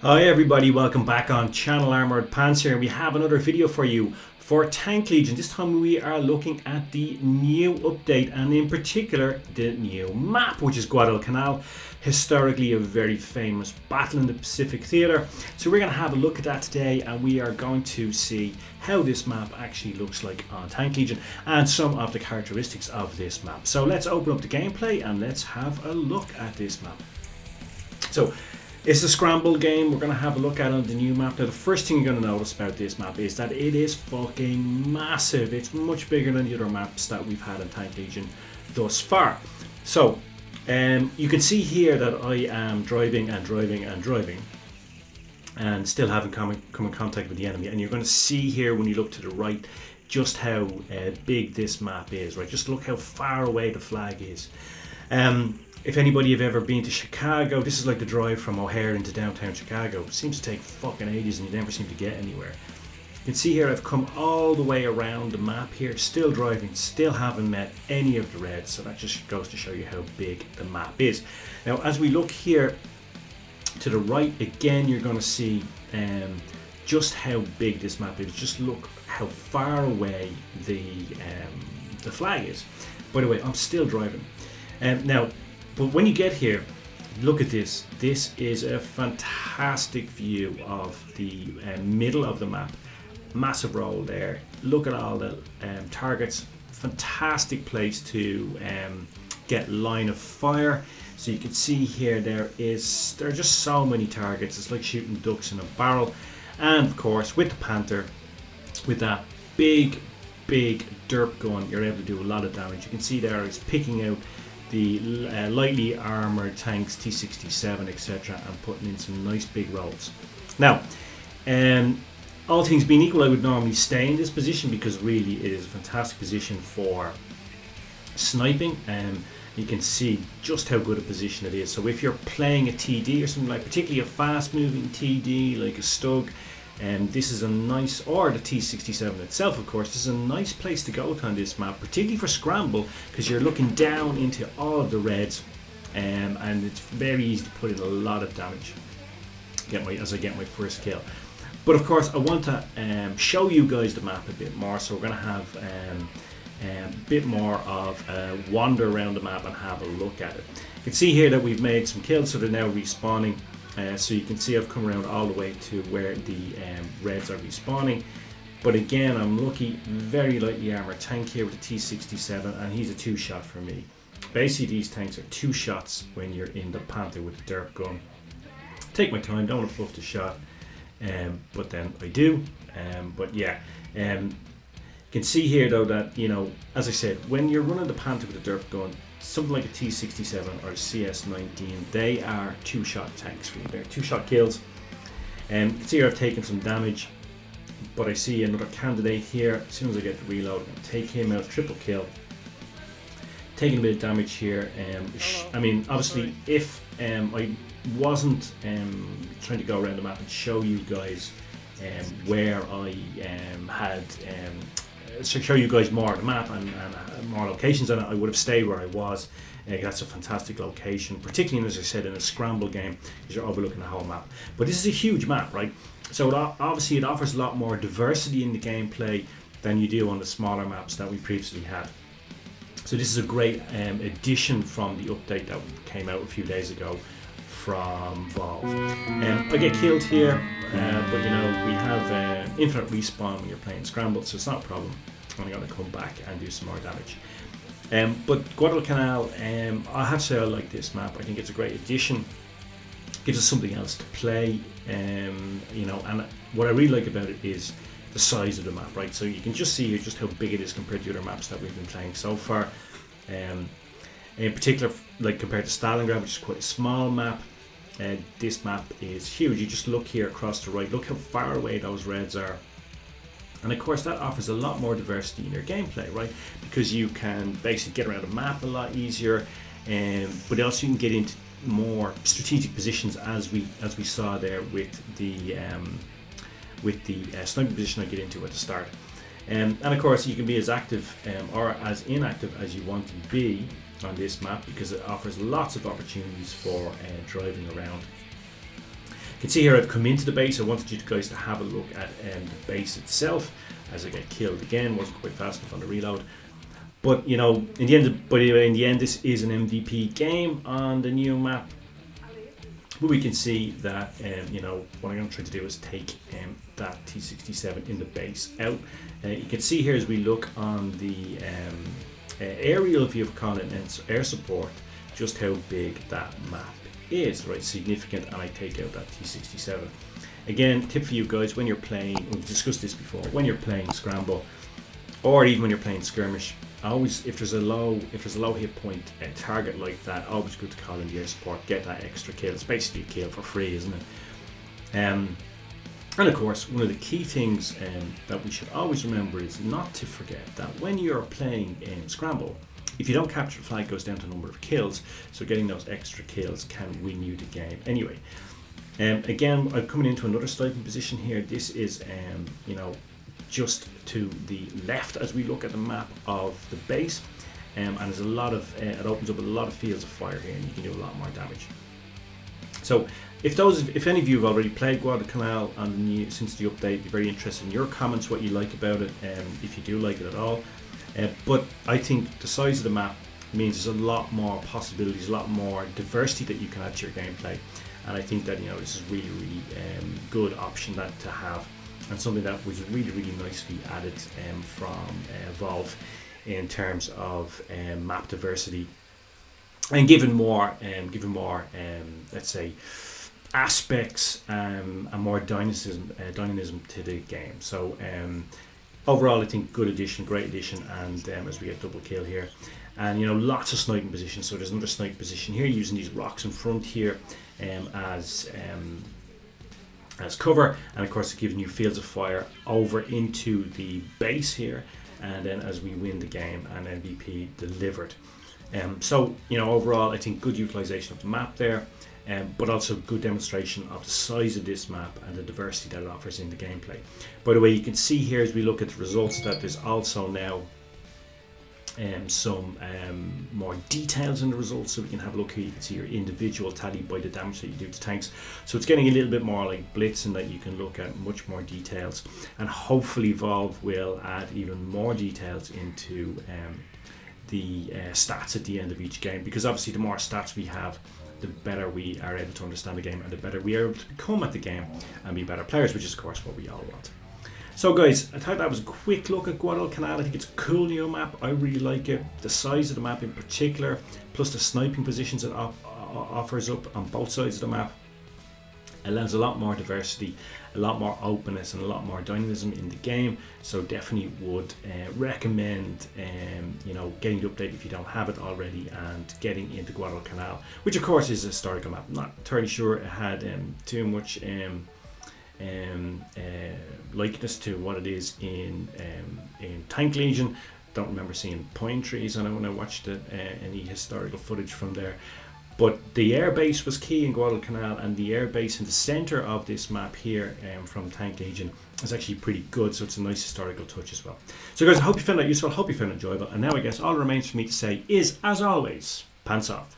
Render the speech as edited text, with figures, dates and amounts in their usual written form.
Hi everybody, welcome back on Channel Armored Pants here. We have another video for you for Tank Legion. This time we are looking at the new update and in particular the new map, which is Guadalcanal, historically a very famous battle in the Pacific Theater. So we're going to have a look at that today and we are going to see how this map actually looks like on Tank Legion and some of the characteristics of this map. So let's open up the gameplay and let's have a look at this map. So it's a scramble game. We're going to have a look at on the new map. Now the first thing you're going to notice about this map is that it is fucking massive. It's much bigger than the other maps that we've had in Tank Legion thus far. So you can see here that I am driving and still haven't come in contact with the enemy, and you're going to see here when you look to the right just how big this map is, right? Just look how far away the flag is. If anybody have ever been to Chicago, this is like the drive from O'Hare into downtown Chicago. It seems to take fucking ages and you never seem to get anywhere. You can see here I've come all the way around the map here, still driving, still haven't met any of the reds, so that just goes to show you how big the map is. Now as we look here to the right again, you're going to see just how big this map is. Just look how far away the flag is. By the way, I'm still driving. Now, but when you get here, look at this. This is a fantastic view of the middle of the map. Massive roll there. Look at all the targets. Fantastic place to get line of fire. So you can see here there are just so many targets. It's like shooting ducks in a barrel. And of course, with the Panther, with that big derp gun, you're able to do a lot of damage. You can see there it's picking out the lightly armored tanks, T67, etc., and putting in some nice big rolls. Now, all things being equal, I would normally stay in this position because really it is a fantastic position for sniping. You can see just how good a position it is. So if you're playing a TD or something like, particularly a fast-moving TD like a Stug, this is a nice, or the T67 itself, of course, this is a nice place to go to on this map, particularly for scramble, because you're looking down into all of the reds, and it's very easy to put in a lot of damage as I get my first kill. But of course, I want to show you guys the map a bit more, so we're going to have a bit more of a wander around the map and have a look at it. You can see here that we've made some kills, so they're now respawning. So you can see I've come around all the way to where the reds are respawning. But again, I'm lucky, very lightly armored tank here with the T67, and he's a two-shot for me. Basically, these tanks are two shots when you're in the Panther with the derp gun. Take my time, don't want to fluff the shot, but then I do. But yeah, you can see here though that, you know, as I said, when you're running the Panther with the derp gun, something like a T67 or a CS19, they are two-shot tanks for you. They're two-shot kills. You can see here I've taken some damage, but I see another candidate here. As soon as I get the reload, I'm going to take him out, triple kill. Taking a bit of damage here. I mean, obviously, if I wasn't trying to go around the map and show you guys where I had show you guys more of the map and more locations on it, I would have stayed where I was. That's a fantastic location, particularly as I said in a scramble game, because you're overlooking the whole map. But this is a huge map, right? So obviously it offers a lot more diversity in the gameplay than you do on the smaller maps that we previously had. So this is a great addition from the update that came out a few days ago from Valve. I get killed here, but you know, we have infinite respawn when you're playing scramble, so it's not a problem. I'm going to come back and do some more damage. But Guadalcanal, I have to say I like this map. I think it's a great addition. Gives us something else to play, you know, and what I really like about it is the size of the map, right? So you can just see here just how big it is compared to other maps that we've been playing so far. In particular, like compared to Stalingrad, which is quite a small map, this map is huge. You just look here across the right, look how far away those reds are. And of course that offers a lot more diversity in your gameplay, right? Because you can basically get around the map a lot easier, but also you can get into more strategic positions as we saw there with the sniping position I get into at the start. And of course you can be as active or as inactive as you want to be on this map, because it offers lots of opportunities for driving around. You can see here I've come into the base. I wanted you guys to have a look at the base itself as I get killed again. Wasn't quite fast enough on the reload. But you know, in the end, this is an MVP game on the new map. But we can see that you know, what I'm going to try to do is take that T67 in the base out. You can see here as we look on the aerial view of Conan and air support, just how big that map is, right? Significant, and I take out that T67. Again, tip for you guys when you're playing, we've discussed this before, when you're playing Scramble, or even when you're playing Skirmish, always, if there's a low hit point target like that, always good to call in the air support, get that extra kill. It's basically a kill for free, isn't it? And of course, one of the key things that we should always remember is not to forget that when you're playing in Scramble, if you don't capture the flag, it goes down to the number of kills, so getting those extra kills can win you the game anyway. Again, I'm coming into another sniping position here. This is you know, just to the left as we look at the map of the base, and there's a lot of it opens up a lot of fields of fire here, and you can do a lot more damage. So if any of you have already played Guadalcanal since the update, be very interested in your comments, what you like about it, if you do like it at all. But I think the size of the map means there's a lot more possibilities, a lot more diversity that you can add to your gameplay, and I think that, you know, this is really good option that to have, and something that was really nicely added from Valve in terms of map diversity, and given more let's say aspects and more dynamism to the game. So overall, I think good addition, great addition, and as we get double kill here, and you know, lots of sniping positions. So there's another snipe position here using these rocks in front here as cover, and of course it gives new fields of fire over into the base here, and then as we win the game, and MVP delivered. So you know, overall I think good utilization of the map there, but also good demonstration of the size of this map and the diversity that it offers in the gameplay. By the way, you can see here as we look at the results that there's also now some more details in the results, so we can have a look here. You can see your individual tally by the damage that you do to tanks, so it's getting a little bit more like Blitz, and that you can look at much more details, and hopefully Valve will add even more details into the stats at the end of each game, because obviously the more stats we have, the better we are able to understand the game, and the better we are able to become at the game and be better players, which is of course what we all want. So guys, I thought that was a quick look at Guadalcanal. I think it's a cool new map. I really like it. The size of the map in particular, plus the sniping positions it offers up on both sides of the map, allows a lot more diversity, a lot more openness, and a lot more dynamism in the game. So definitely would recommend you know, getting the update if you don't have it already, and getting into Guadalcanal, which of course is a historical map. I'm not entirely sure it had too much likeness to what it is in Tank Legion. Don't remember seeing pine trees on it when I watched it, any historical footage from there. But the air base was key in Guadalcanal, and the air base in the center of this map here from Tank Legion is actually pretty good, so it's a nice historical touch as well. So guys, I hope you found that useful, I hope you found it enjoyable, and now I guess all that remains for me to say is, as always, pants off.